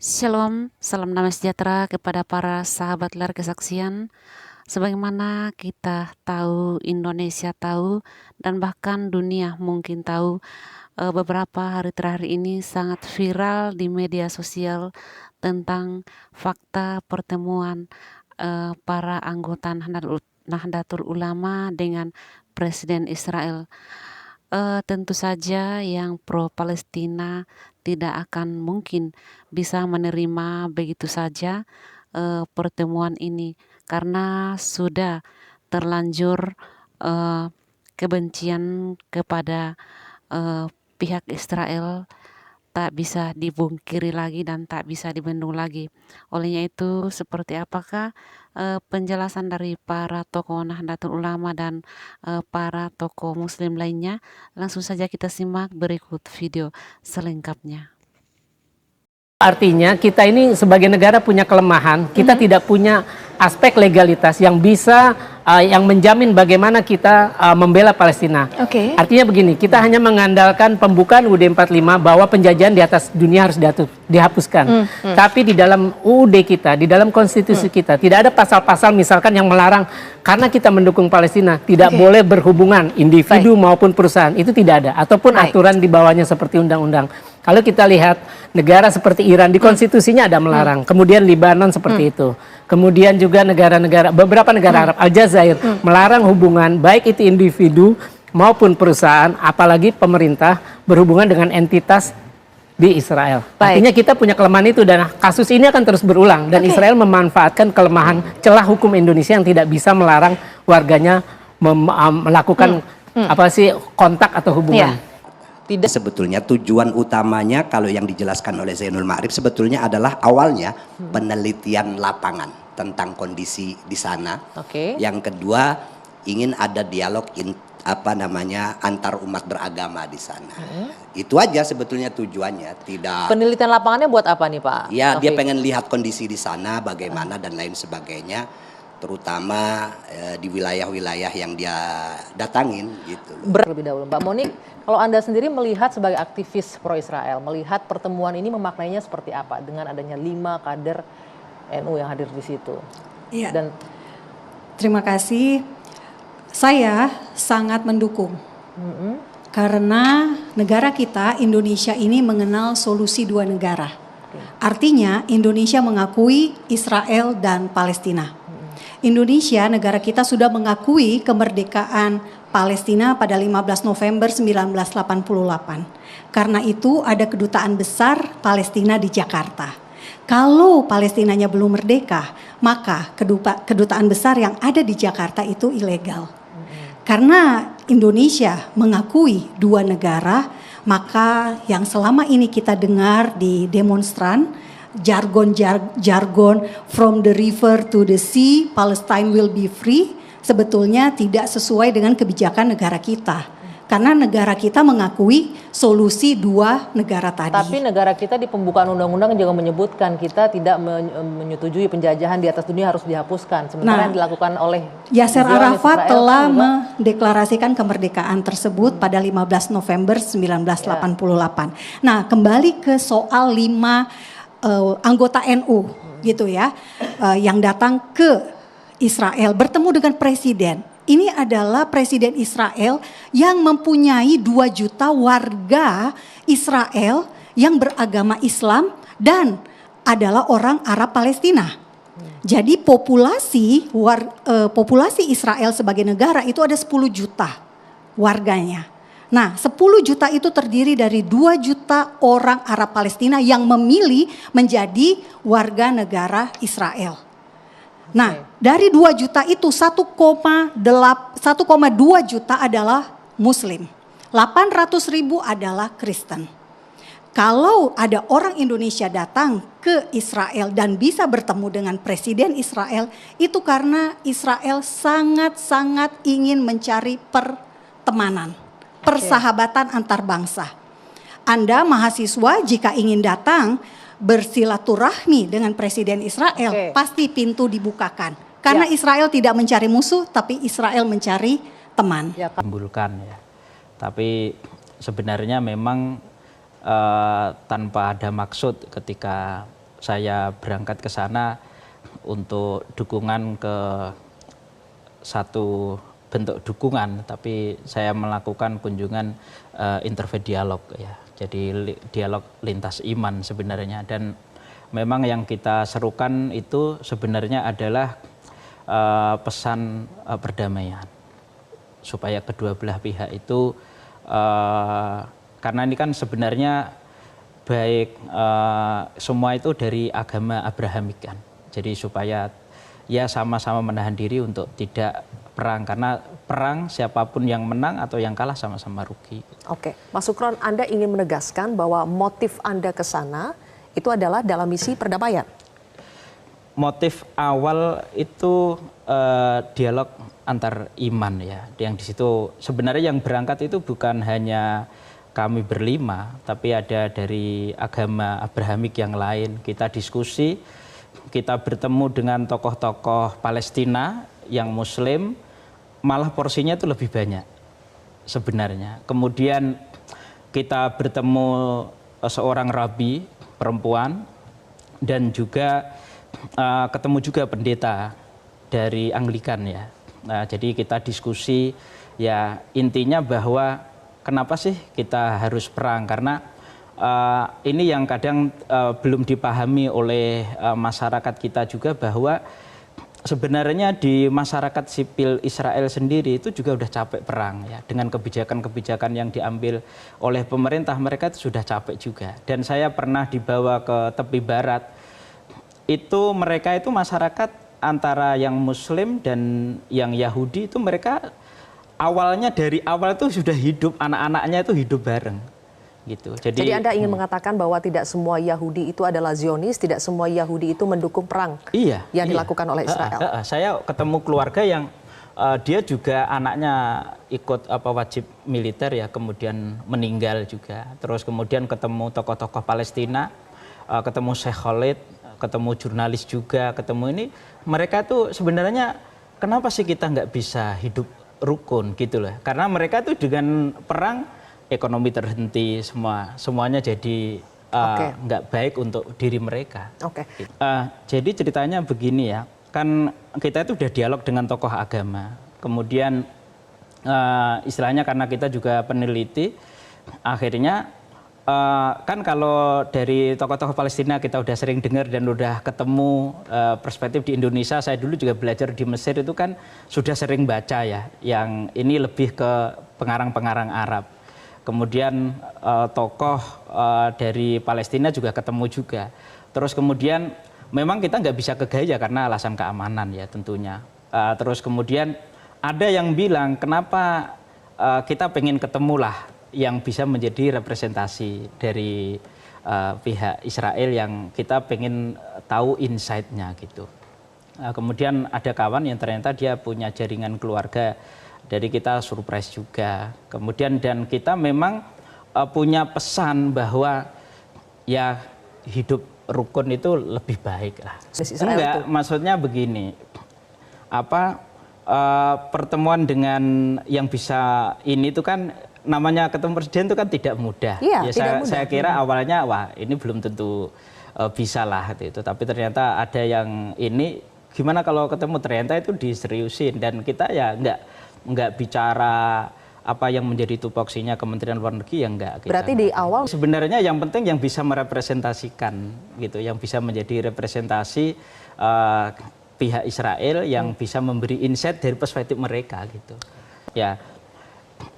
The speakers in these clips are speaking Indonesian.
Shalom, salam damai sejahtera kepada para sahabat layar kesaksian. Sebagaimana kita tahu, Indonesia tahu, dan bahkan dunia mungkin tahu, beberapa hari terakhir ini sangat viral di media sosial tentang fakta pertemuan para anggota Nahdlatul Ulama dengan Presiden Israel. Tentu saja yang pro Palestina tidak akan mungkin bisa menerima begitu saja pertemuan ini karena sudah terlanjur kebencian kepada pihak Israel tak bisa dibungkiri lagi dan tak bisa dibendung lagi. Olehnya itu, seperti apakah penjelasan dari para tokoh Nahdlatul Ulama dan para tokoh Muslim lainnya? Langsung saja kita simak berikut video selengkapnya. Artinya kita ini sebagai negara punya kelemahan, kita tidak punya aspek legalitas yang bisa yang menjamin bagaimana kita membela Palestina. Artinya begini, kita hanya mengandalkan pembukaan UUD 45 bahwa penjajahan di atas dunia harus dihapuskan. Tapi di dalam UUD kita, di dalam konstitusi kita tidak ada pasal-pasal misalkan yang melarang karena kita mendukung Palestina tidak boleh berhubungan individu maupun perusahaan, itu tidak ada, ataupun aturan di bawahnya seperti undang-undang. Kalau kita lihat negara seperti Iran di konstitusinya ada melarang, kemudian Libanon seperti itu, kemudian juga negara-negara beberapa negara Arab, Aljazair melarang hubungan baik itu individu maupun perusahaan, apalagi pemerintah berhubungan dengan entitas di Israel. Artinya kita punya kelemahan itu dan kasus ini akan terus berulang dan Israel memanfaatkan kelemahan celah hukum Indonesia yang tidak bisa melarang warganya melakukan kontak atau hubungan. Tidak, sebetulnya tujuan utamanya kalau yang dijelaskan oleh Zainul Ma'arif sebetulnya adalah awalnya penelitian lapangan tentang kondisi di sana. Yang kedua ingin ada dialog antar umat beragama di sana. Itu aja sebetulnya tujuannya. Tidak. Penelitian lapangannya buat apa nih Pak? Ya, dia pengen lihat kondisi di sana bagaimana dan lain sebagainya, terutama di wilayah-wilayah yang dia datangin gitu. Lebih dahulu Mbak Monik, kalau Anda sendiri melihat sebagai aktivis pro Israel, melihat pertemuan ini memaknainya seperti apa dengan adanya 5 kader NU yang hadir di situ? Iya. Dan terima kasih. Saya sangat mendukung. Karena negara kita, Indonesia ini mengenal solusi 2 negara. Artinya Indonesia mengakui Israel dan Palestina. Indonesia, negara kita sudah mengakui kemerdekaan Palestina pada 15 November 1988. Karena itu ada kedutaan besar Palestina di Jakarta. Kalau Palestinanya belum merdeka, maka kedutaan besar yang ada di Jakarta itu ilegal. Karena Indonesia mengakui 2 negara, maka yang selama ini kita dengar di demonstran, jargon from the river to the sea, Palestine will be free, sebetulnya tidak sesuai dengan kebijakan negara kita. Karena negara kita mengakui solusi 2 negara tadi. Tapi negara kita di pembukaan undang-undang juga menyebutkan kita tidak menyetujui penjajahan di atas dunia harus dihapuskan. Sementara yang dilakukan oleh Yasser Arafat telah mendeklarasikan kemerdekaan tersebut pada 15 November 1988. Nah, kembali ke soal 5 anggota NU gitu ya, yang datang ke Israel bertemu dengan presiden. Ini adalah presiden Israel yang mempunyai 2 juta warga Israel yang beragama Islam dan adalah orang Arab Palestina. Jadi populasi Israel sebagai negara itu ada 10 juta warganya. Nah, 10 juta itu terdiri dari 2 juta orang Arab Palestina yang memilih menjadi warga negara Israel. Nah, dari 2 juta itu 1,2 juta adalah Muslim. 800.000 adalah Kristen. Kalau ada orang Indonesia datang ke Israel dan bisa bertemu dengan Presiden Israel, itu karena Israel sangat-sangat ingin mencari pertemanan, persahabatan antar bangsa. Anda mahasiswa jika ingin datang bersilaturahmi dengan Presiden Israel, pasti pintu dibukakan. Karena Israel tidak mencari musuh, tapi Israel mencari teman. Timbulkan ya. Tapi sebenarnya memang tanpa ada maksud ketika saya berangkat ke sana untuk dukungan ke satu bentuk dukungan, tapi saya melakukan kunjungan interfaith dialog ya. Jadi dialog lintas iman sebenarnya, dan memang yang kita serukan itu sebenarnya adalah pesan perdamaian supaya kedua belah pihak itu karena ini kan sebenarnya baik semua itu dari agama Abrahamik kan. Jadi supaya ya sama-sama menahan diri untuk tidak perang, karena perang siapapun yang menang atau yang kalah sama-sama rugi. Oke, Mas Sukron, Anda ingin menegaskan bahwa motif Anda ke sana itu adalah dalam misi perdamaian? Motif awal itu dialog antar iman ya, yang di situ sebenarnya yang berangkat itu bukan hanya kami berlima, tapi ada dari agama Abrahamik yang lain. Kita diskusi, kita bertemu dengan tokoh-tokoh Palestina yang Muslim, malah porsinya itu lebih banyak sebenarnya. Kemudian kita bertemu seorang rabi perempuan, dan juga ketemu juga pendeta dari Anglikan ya. Nah, jadi kita diskusi ya, intinya bahwa kenapa sih kita harus perang, karena ini yang kadang belum dipahami oleh masyarakat kita juga, bahwa sebenarnya di masyarakat sipil Israel sendiri itu juga udah capek perang ya, dengan kebijakan-kebijakan yang diambil oleh pemerintah. Mereka itu sudah capek juga. Dan saya pernah dibawa ke tepi barat, itu mereka itu masyarakat antara yang Muslim dan yang Yahudi itu mereka awalnya dari awal itu sudah hidup, anak-anaknya itu hidup bareng gitu. Jadi Anda ingin mengatakan bahwa tidak semua Yahudi itu adalah Zionis, tidak semua Yahudi itu mendukung perang yang dilakukan oleh Israel. Saya ketemu keluarga yang dia juga anaknya ikut wajib militer ya, kemudian meninggal juga. Terus kemudian ketemu tokoh-tokoh Palestina, ketemu Sheikh Khalid, ketemu jurnalis juga, ketemu ini, mereka tuh sebenarnya kenapa sih kita nggak bisa hidup rukun gitu loh? Karena mereka tuh dengan perang ekonomi terhenti, semuanya jadi nggak baik untuk diri mereka. Jadi ceritanya begini ya, kan kita itu udah dialog dengan tokoh agama, kemudian istilahnya karena kita juga peneliti, akhirnya kan kalau dari tokoh-tokoh Palestina kita udah sering dengar dan udah ketemu perspektif di Indonesia. Saya dulu juga belajar di Mesir, itu kan sudah sering baca ya, yang ini lebih ke pengarang-pengarang Arab. Kemudian tokoh dari Palestina juga ketemu juga. Terus kemudian memang kita nggak bisa ke Gaza karena alasan keamanan ya tentunya. Terus kemudian ada yang bilang kenapa kita pengen ketemulah yang bisa menjadi representasi dari pihak Israel, yang kita pengen tahu insight-nya gitu. Kemudian ada kawan yang ternyata dia punya jaringan keluarga, dari kita surprise juga. Kemudian dan kita memang punya pesan bahwa ya hidup rukun itu lebih baik lah. Enggak, maksudnya begini, pertemuan dengan yang bisa ini itu kan namanya ketemu presiden itu kan tidak mudah. Iya, tidak mudah. Saya kira awalnya wah ini belum tentu bisa lah itu, tapi ternyata ada yang ini gimana kalau ketemu, ternyata itu diseriusin, dan kita ya nggak bicara apa yang menjadi tupoksinya Kementerian Luar Negeri, yang enggak. Berarti di awal sebenarnya yang penting yang bisa merepresentasikan gitu, yang bisa menjadi representasi pihak Israel, yang bisa memberi insight dari perspektif mereka gitu. Ya.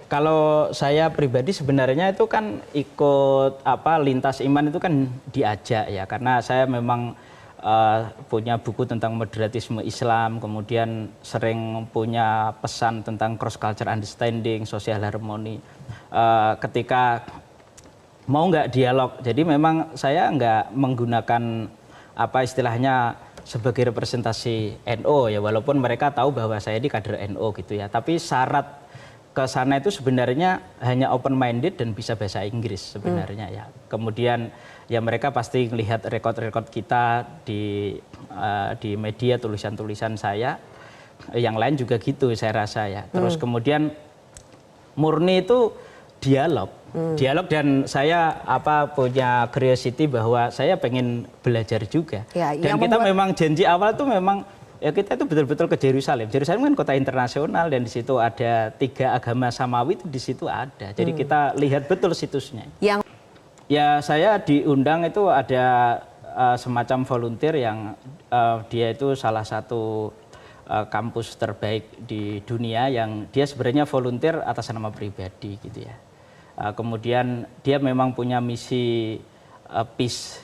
Kalau saya pribadi sebenarnya itu kan ikut lintas iman itu kan diajak ya, karena saya memang punya buku tentang moderatisme Islam, kemudian sering punya pesan tentang cross culture understanding, social harmony. Ketika mau nggak dialog, jadi memang saya nggak menggunakan istilahnya sebagai representasi NU ya, walaupun mereka tahu bahwa saya di kader NU gitu ya, tapi syarat ke sana itu sebenarnya hanya open minded dan bisa bahasa Inggris sebenarnya ya. Kemudian ya mereka pasti melihat rekod-rekod kita di media, tulisan-tulisan saya, yang lain juga gitu saya rasa ya. Terus kemudian murni itu dialog. Dialog, dan saya punya curiosity bahwa saya pengen belajar juga. Ya, dan kita memang janji awal tuh memang ya kita itu betul-betul ke Yerusalem. Yerusalem kan kota internasional dan di situ ada 3 agama samawi, itu di situ ada. Jadi kita lihat betul situsnya. Ya saya diundang itu ada semacam volunteer yang dia itu salah satu kampus terbaik di dunia yang dia sebenarnya volunteer atas nama pribadi gitu ya. Kemudian dia memang punya misi peace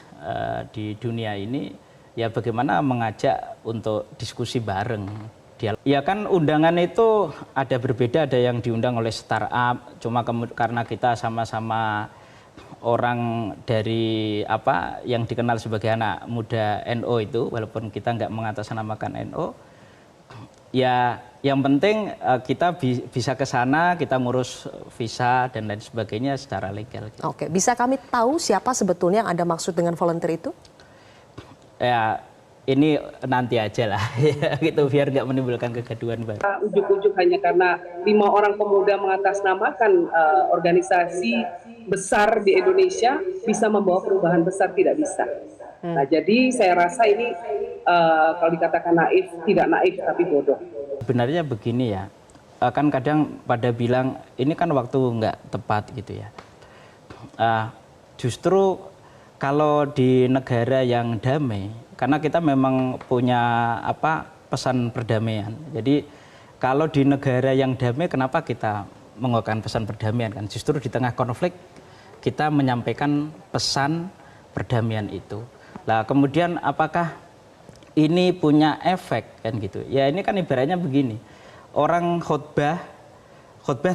di dunia ini, ya bagaimana mengajak untuk diskusi bareng. Ya kan undangan itu ada berbeda, ada yang diundang oleh startup, cuma karena kita sama-sama orang dari yang dikenal sebagai anak muda NU itu, walaupun kita nggak mengatasnamakan NU, ya yang penting kita bisa ke sana, kita ngurus visa dan lain sebagainya secara legal. Oke, bisa kami tahu siapa sebetulnya yang Anda maksud dengan volunteer itu? Ya ini nanti aja lah, gitu, biar nggak menimbulkan kegaduhan baru. Ujuk-ujuk hanya karena 5 orang pemuda mengatasnamakan organisasi besar di Indonesia bisa membawa perubahan besar, tidak bisa. Nah jadi saya rasa ini kalau dikatakan naif, tidak naif tapi bodoh. Sebenarnya begini ya, kan kadang pada bilang ini kan waktu nggak tepat gitu ya. Justru kalau di negara yang damai, karena kita memang punya pesan perdamaian. Jadi kalau di negara yang damai, kenapa kita mengeluarkan pesan perdamaian kan? Justru di tengah konflik kita menyampaikan pesan perdamaian itu. Nah kemudian apakah ini punya efek kan gitu? Ya ini kan ibaratnya begini, orang khotbah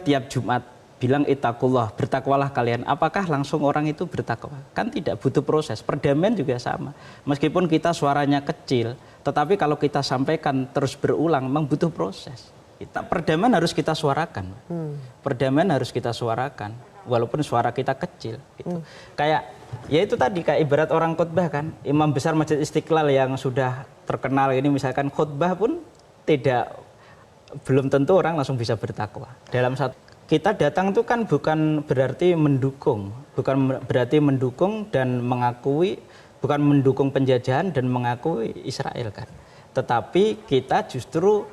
tiap Jumat bilang ittaqullah, bertakwalah kalian. Apakah langsung orang itu bertakwa? Kan tidak, butuh proses. Perdamaian juga sama. Meskipun kita suaranya kecil, tetapi kalau kita sampaikan terus berulang, memang butuh proses. Perdamaian harus kita suarakan. Perdamaian harus kita suarakan, walaupun suara kita kecil. Gitu. Kayak ya itu tadi, kayak ibarat orang khotbah kan, Imam besar Masjid Istiqlal yang sudah terkenal ini misalkan khotbah pun belum tentu orang langsung bisa bertakwa. Dalam satu kita datang itu kan bukan berarti mendukung, dan mengakui, bukan mendukung penjajahan dan mengakui Israel kan. Tetapi kita justru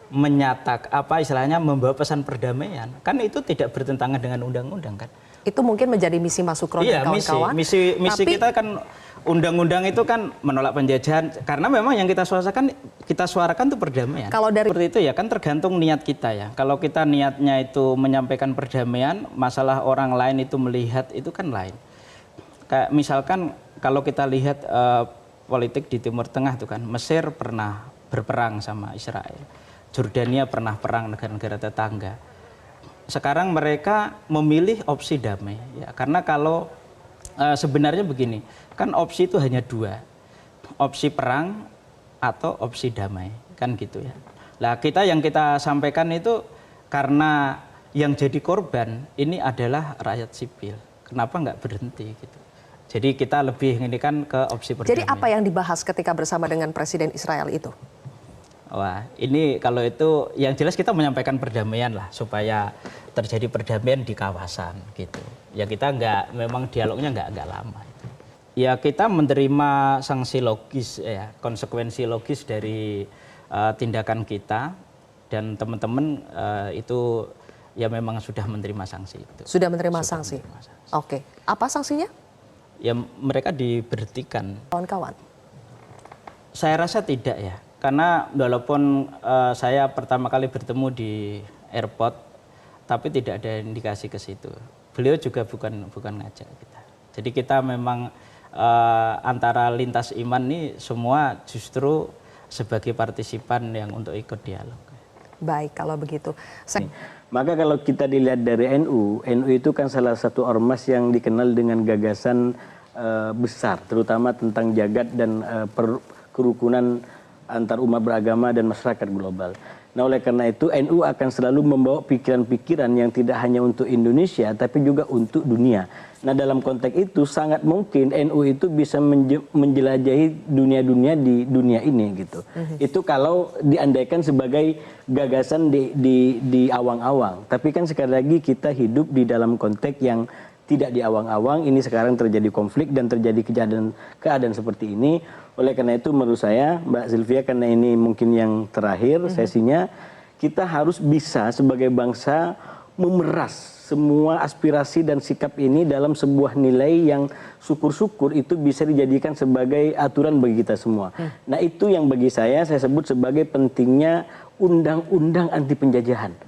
istilahnya membawa pesan perdamaian. Kan itu tidak bertentangan dengan undang-undang kan. Itu mungkin menjadi misi Mas Sukron dan kawan-kawan. Misi kita kan, undang-undang itu kan menolak penjajahan, karena memang yang kita suarakan itu perdamaian. Kalau dari seperti itu ya kan tergantung niat kita ya. Kalau kita niatnya itu menyampaikan perdamaian, masalah orang lain itu melihat itu kan lain. Kayak misalkan kalau kita lihat politik di Timur Tengah itu kan, Mesir pernah berperang sama Israel, Jordania pernah perang, negara-negara tetangga. Sekarang mereka memilih opsi damai ya, karena kalau sebenarnya begini, kan opsi itu hanya 2, opsi perang atau opsi damai kan gitu ya. Nah yang kita sampaikan itu karena yang jadi korban ini adalah rakyat sipil, kenapa nggak berhenti gitu. Jadi kita lebih ini kan ke opsi perdamaian. Jadi apa yang dibahas ketika bersama dengan Presiden Israel itu? Wah, ini kalau itu yang jelas kita menyampaikan perdamaian lah, supaya terjadi perdamaian di kawasan gitu. Ya kita memang dialognya nggak lama. Ya kita menerima sanksi logis ya, konsekuensi logis dari tindakan kita, dan teman-teman itu ya memang sudah menerima sanksi itu. Sudah menerima sanksi. Oke, apa sanksinya? Ya mereka diberhentikan. Kawan-kawan. Saya rasa tidak ya. Karena walaupun saya pertama kali bertemu di airport, tapi tidak ada indikasi ke situ. Beliau juga bukan ngajak kita. Jadi kita memang antara lintas iman nih semua justru sebagai partisipan yang untuk ikut dialog. Baik, kalau begitu. Maka kalau kita dilihat dari NU itu kan salah satu ormas yang dikenal dengan gagasan besar, terutama tentang jagat dan kerukunan antar umat beragama dan masyarakat global. Nah, oleh karena itu NU akan selalu membawa pikiran-pikiran yang tidak hanya untuk Indonesia tapi juga untuk dunia. Nah, dalam konteks itu sangat mungkin NU itu bisa menjelajahi dunia-dunia di dunia ini gitu. Itu kalau diandaikan sebagai gagasan di awang-awang. Tapi kan sekali lagi kita hidup di dalam konteks yang tidak di awang-awang. Ini sekarang terjadi konflik dan terjadi keadaan seperti ini. Oleh karena itu menurut saya Mbak Sylvia, karena ini mungkin yang terakhir sesinya, kita harus bisa sebagai bangsa memeras semua aspirasi dan sikap ini dalam sebuah nilai yang syukur-syukur itu bisa dijadikan sebagai aturan bagi kita semua. Nah, itu yang bagi saya sebut sebagai pentingnya undang-undang anti penjajahan.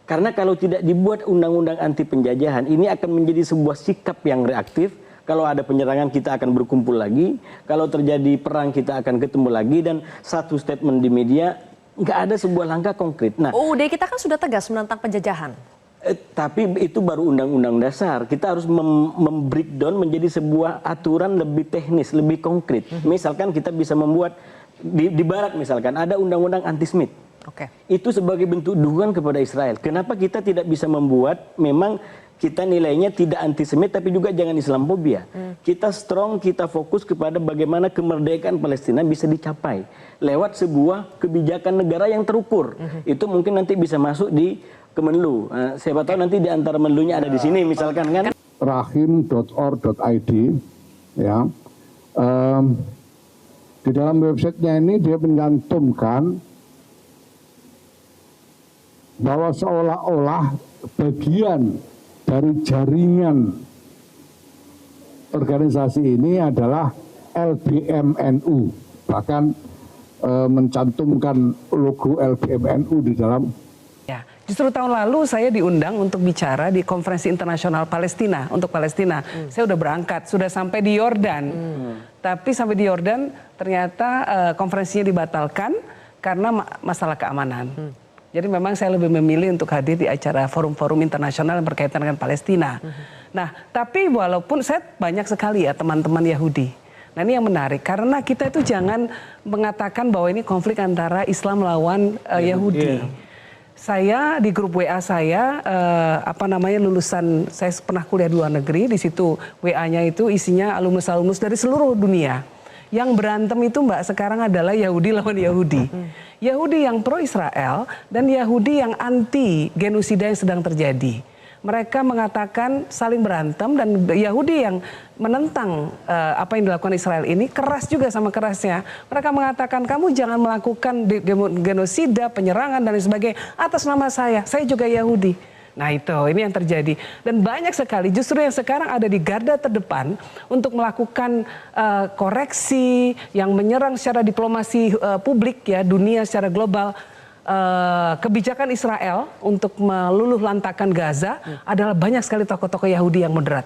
Karena kalau tidak dibuat undang-undang anti penjajahan, ini akan menjadi sebuah sikap yang reaktif. Kalau ada penyerangan kita akan berkumpul lagi, kalau terjadi perang kita akan ketemu lagi, dan satu statement di media nggak ada sebuah langkah konkret. Nah, UUD kita kan sudah tegas menentang penjajahan. Tapi itu baru undang-undang dasar. Kita harus membreakdown menjadi sebuah aturan lebih teknis, lebih konkret. Misalkan kita bisa membuat di Barat misalkan ada undang-undang anti-Semit. Itu sebagai bentuk dukungan kepada Israel. Kenapa kita tidak bisa membuat memang kita nilainya tidak antisemit tapi juga jangan Islamofobia. Kita strong, kita fokus kepada bagaimana kemerdekaan Palestina bisa dicapai lewat sebuah kebijakan negara yang terukur. Itu mungkin nanti bisa masuk di Kemenlu. Siapa tahu nanti di antara Menlunya ada di sini misalkan kan. Rahim.org.id ya. Di dalam websitenya ini dia mencantumkan bahwa seolah-olah bagian dari jaringan organisasi ini adalah LBMNU, bahkan mencantumkan logo LBMNU di dalam. Ya, justru tahun lalu saya diundang untuk bicara di Konferensi Internasional Palestina untuk Palestina. Saya udah berangkat, sudah sampai di Yordan, tapi sampai di Yordan ternyata konferensinya dibatalkan karena masalah keamanan. Jadi memang saya lebih memilih untuk hadir di acara forum-forum internasional yang berkaitan dengan Palestina. Nah, tapi walaupun saya banyak sekali ya teman-teman Yahudi. Nah, ini yang menarik karena kita itu jangan mengatakan bahwa ini konflik antara Islam lawan Yahudi. Saya di grup WA saya lulusan, saya pernah kuliah di luar negeri, di situ WA-nya itu isinya alumnus-alumnus dari seluruh dunia. Yang berantem itu Mbak sekarang adalah Yahudi lawan Yahudi. Yahudi yang pro Israel dan Yahudi yang anti genosida yang sedang terjadi. Mereka mengatakan saling berantem dan Yahudi yang menentang apa yang dilakukan Israel ini keras juga sama kerasnya. Mereka mengatakan kamu jangan melakukan genosida, penyerangan dan sebagainya atas nama saya juga Yahudi. Nah itu, ini yang terjadi. Dan banyak sekali justru yang sekarang ada di garda terdepan untuk melakukan koreksi yang menyerang secara diplomasi publik ya, dunia secara global. Kebijakan Israel untuk meluluh lantakan Gaza adalah banyak sekali tokoh-tokoh Yahudi yang moderat.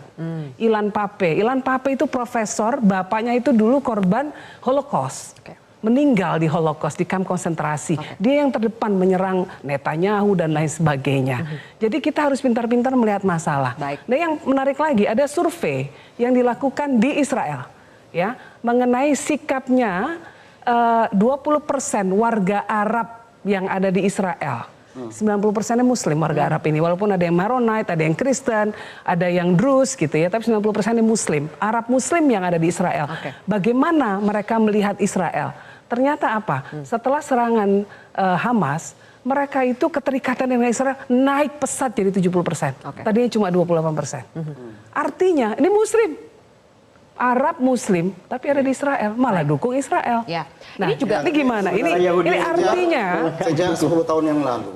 Ilan Pape itu profesor, bapaknya itu dulu korban Holocaust. Meninggal di Holocaust, di kamp konsentrasi. Dia yang terdepan menyerang Netanyahu dan lain sebagainya. Jadi kita harus pintar-pintar melihat masalah. Nah yang menarik lagi ada survei yang dilakukan di Israel ya mengenai sikapnya 20% warga Arab yang ada di Israel. 90%-nya Muslim warga Arab ini. Walaupun ada yang Maronite, ada yang Kristen, ada yang Druze gitu ya. Tapi 90%-nya Muslim. Arab Muslim yang ada di Israel. Bagaimana mereka melihat Israel? Ternyata apa? Setelah serangan Hamas, mereka itu keterikatan dengan Israel naik pesat jadi 70%. Tadinya cuma 28%. Artinya ini Muslim. Arab Muslim, tapi ada di Israel, malah dukung Israel. Ya. Nah, ini gimana? Ini artinya sejak 10 tahun yang lalu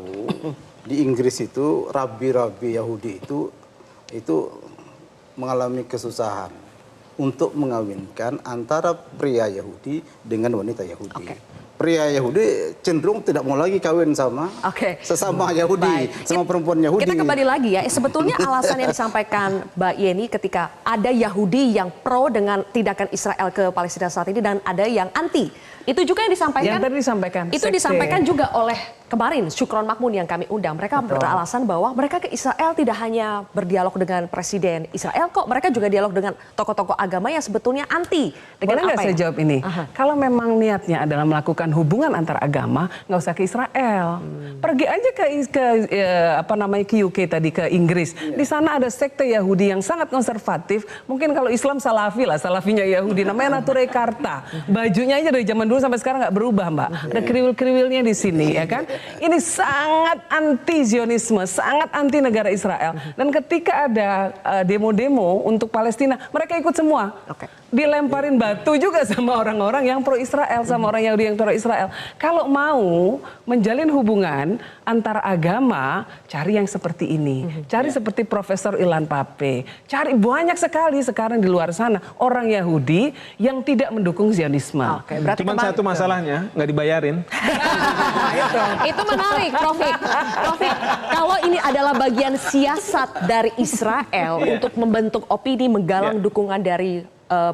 di Inggris itu rabi-rabi Yahudi itu mengalami kesusahan untuk mengawinkan antara pria Yahudi dengan wanita Yahudi. Pria Yahudi cenderung tidak mau lagi kawin sama sesama Yahudi, sama perempuan Yahudi. Kita kembali lagi ya, sebetulnya alasan yang disampaikan Mbak Yeni ketika ada Yahudi yang pro dengan tindakan Israel ke Palestina saat ini dan ada yang anti. Itu juga yang disampaikan. Yang tadi disampaikan. Itu disampaikan juga oleh kemarin Syukron Makmun yang kami undang. Mereka beralasan bahwa mereka ke Israel tidak hanya berdialog dengan presiden Israel kok, mereka juga dialog dengan tokoh-tokoh agama yang sebetulnya anti dengan boleh nggak saya jawab ini? Kalau memang niatnya adalah melakukan mempertahankan hubungan antar agama, nggak usah ke Israel. Pergi aja ke UK tadi, ke Inggris. Di sana ada sekte Yahudi yang sangat konservatif. Mungkin kalau Islam Salafi lah, Salafinya Yahudi. Namanya Nature Karta. Bajunya aja dari zaman dulu sampai sekarang nggak berubah, Mbak. Ada kriwil-kriwilnya di sini, ya kan? Ini sangat anti Zionisme, sangat anti negara Israel. Dan ketika ada demo-demo untuk Palestina, mereka ikut semua. Dilemparin batu juga sama orang-orang yang pro Israel, sama orang Yahudi yang pro Israel. Kalau mau menjalin hubungan antara agama, cari yang seperti ini. Cari seperti Profesor Ilan Pape. Cari banyak sekali sekarang di luar sana orang Yahudi yang tidak mendukung Zionisme. Cuma satu masalahnya, nggak dibayarin. Itu menarik, Prof. Kalau ini adalah bagian siasat dari Israel untuk membentuk opini, menggalang dukungan dari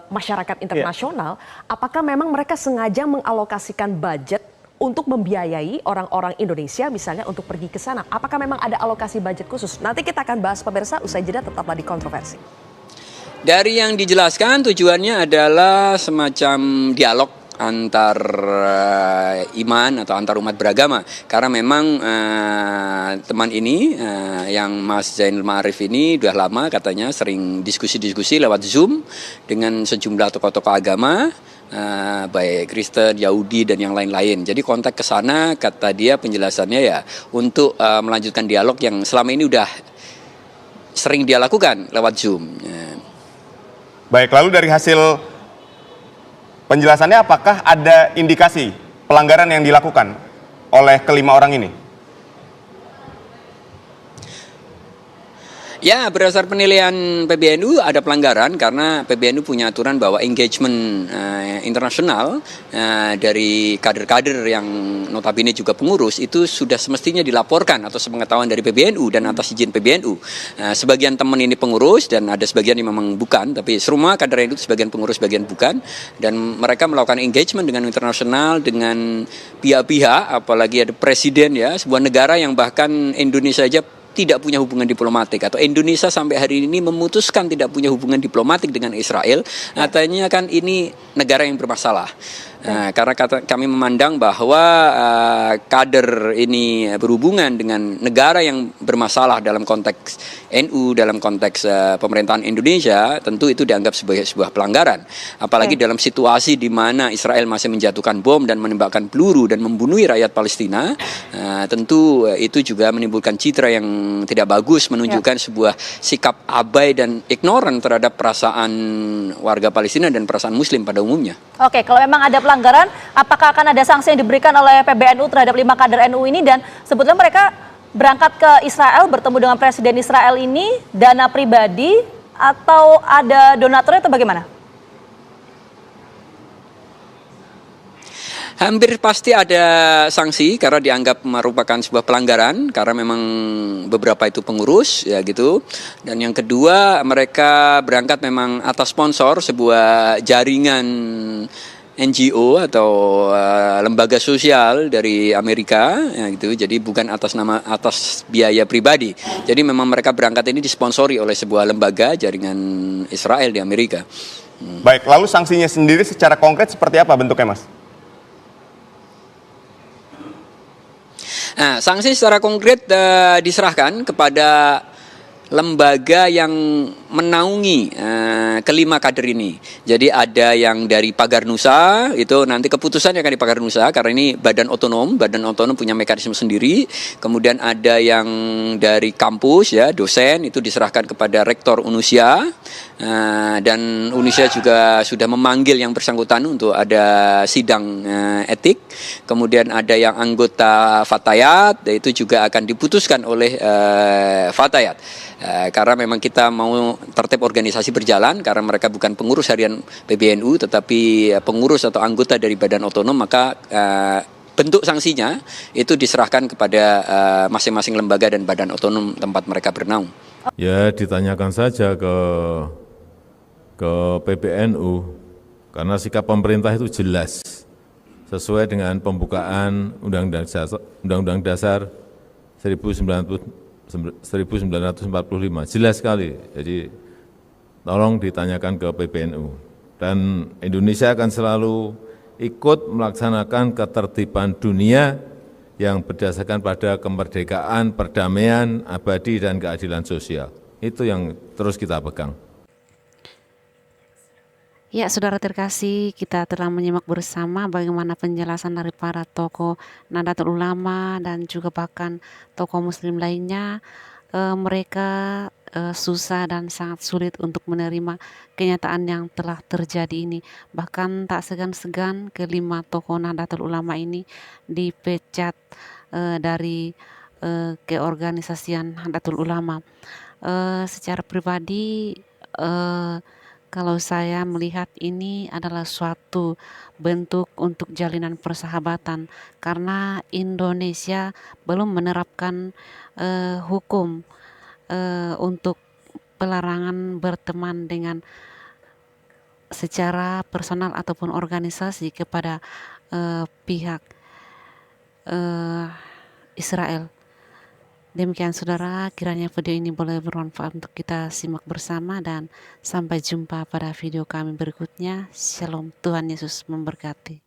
masyarakat internasional, apakah memang mereka sengaja mengalokasikan budget untuk membiayai orang-orang Indonesia misalnya untuk pergi ke sana? Apakah memang ada alokasi budget khusus? Nanti kita akan bahas, pemirsa, usai jeda, tetaplah di Kontroversi. Dari yang dijelaskan tujuannya adalah semacam dialog antar iman atau antar umat beragama, karena memang teman ini yang Mas Zainul Ma'arif ini udah lama katanya sering diskusi-diskusi lewat Zoom dengan sejumlah tokoh-tokoh agama, baik Kristen, Yahudi dan yang lain-lain. Jadi kontak ke sana, kata dia penjelasannya ya untuk melanjutkan dialog yang selama ini udah sering dia lakukan lewat Zoom. Baik, lalu dari hasil penjelasannya, apakah ada indikasi pelanggaran yang dilakukan oleh kelima orang ini? Ya, berdasar penilaian PBNU ada pelanggaran karena PBNU punya aturan bahwa engagement internasional dari kader-kader yang notabene juga pengurus itu sudah semestinya dilaporkan atau sepengetahuan dari PBNU dan atas izin PBNU. Sebagian teman ini pengurus dan ada sebagian yang memang bukan, tapi semua kader itu sebagian pengurus, sebagian bukan, dan mereka melakukan engagement dengan internasional, dengan pihak-pihak, apalagi ada presiden ya, sebuah negara yang bahkan Indonesia aja tidak punya hubungan diplomatik, atau Indonesia sampai hari ini memutuskan tidak punya hubungan diplomatik dengan Israel, artinya kan ini negara yang bermasalah. Karena kami memandang bahwa kader ini berhubungan dengan negara yang bermasalah dalam konteks NU, dalam konteks pemerintahan Indonesia, tentu itu dianggap sebagai sebuah pelanggaran. Apalagi dalam situasi di mana Israel masih menjatuhkan bom dan menembakkan peluru dan membunuh rakyat Palestina, tentu itu juga menimbulkan citra yang tidak bagus, menunjukkan sebuah sikap abai dan ignoran terhadap perasaan warga Palestina dan perasaan Muslim pada umumnya. Oke, kalau memang ada pelanggaran, apakah akan ada sanksi yang diberikan oleh PBNU terhadap 5 kader NU ini? Dan sebetulnya mereka berangkat ke Israel, bertemu dengan Presiden Israel ini, dana pribadi atau ada donaturnya atau bagaimana? Hampir pasti ada sanksi karena dianggap merupakan sebuah pelanggaran, karena memang beberapa itu pengurus ya gitu. Dan yang kedua, mereka berangkat memang atas sponsor sebuah jaringan NGO atau lembaga sosial dari Amerika ya gitu. Jadi bukan atas biaya pribadi. Jadi memang mereka berangkat ini disponsori oleh sebuah lembaga jaringan Israel di Amerika. Baik, lalu sanksinya sendiri secara konkret seperti apa bentuknya, Mas? Nah, sanksi secara konkret diserahkan kepada lembaga yang menaungi kelima kader ini. Jadi ada yang dari Pagar Nusa, itu nanti keputusannya akan di Pagar Nusa karena ini badan otonom punya mekanisme sendiri. Kemudian ada yang dari kampus ya, dosen, itu diserahkan kepada Rektor Unusia. Dan Unusia juga sudah memanggil yang bersangkutan untuk ada sidang etik. Kemudian ada yang anggota Fatayat, itu juga akan diputuskan oleh Fatayat. Karena memang kita mau tertib organisasi berjalan, karena mereka bukan pengurus harian PBNU tetapi pengurus atau anggota dari badan otonom, maka bentuk sanksinya itu diserahkan kepada masing-masing lembaga dan badan otonom tempat mereka bernaung. Ya, ditanyakan saja ke PBNU, karena sikap pemerintah itu jelas sesuai dengan pembukaan Undang-Undang Dasar 1945, jelas sekali. Jadi tolong ditanyakan ke PBNU, dan Indonesia akan selalu ikut melaksanakan ketertiban dunia yang berdasarkan pada kemerdekaan, perdamaian, abadi, dan keadilan sosial. Itu yang terus kita pegang. Ya, saudara terkasih, kita telah menyimak bersama bagaimana penjelasan dari para tokoh Nahdlatul Ulama dan juga bahkan tokoh Muslim lainnya. Mereka susah dan sangat sulit untuk menerima kenyataan yang telah terjadi ini. Bahkan tak segan-segan kelima tokoh Nahdlatul Ulama ini dipecat dari keorganisasian Nahdlatul Ulama. Secara pribadi, kalau saya melihat ini adalah suatu bentuk untuk jalinan persahabatan, karena Indonesia belum menerapkan hukum untuk pelarangan berteman dengan secara personal ataupun organisasi kepada pihak Israel. Demikian saudara, kiranya video ini boleh bermanfaat untuk kita simak bersama dan sampai jumpa pada video kami berikutnya. Shalom, Tuhan Yesus memberkati.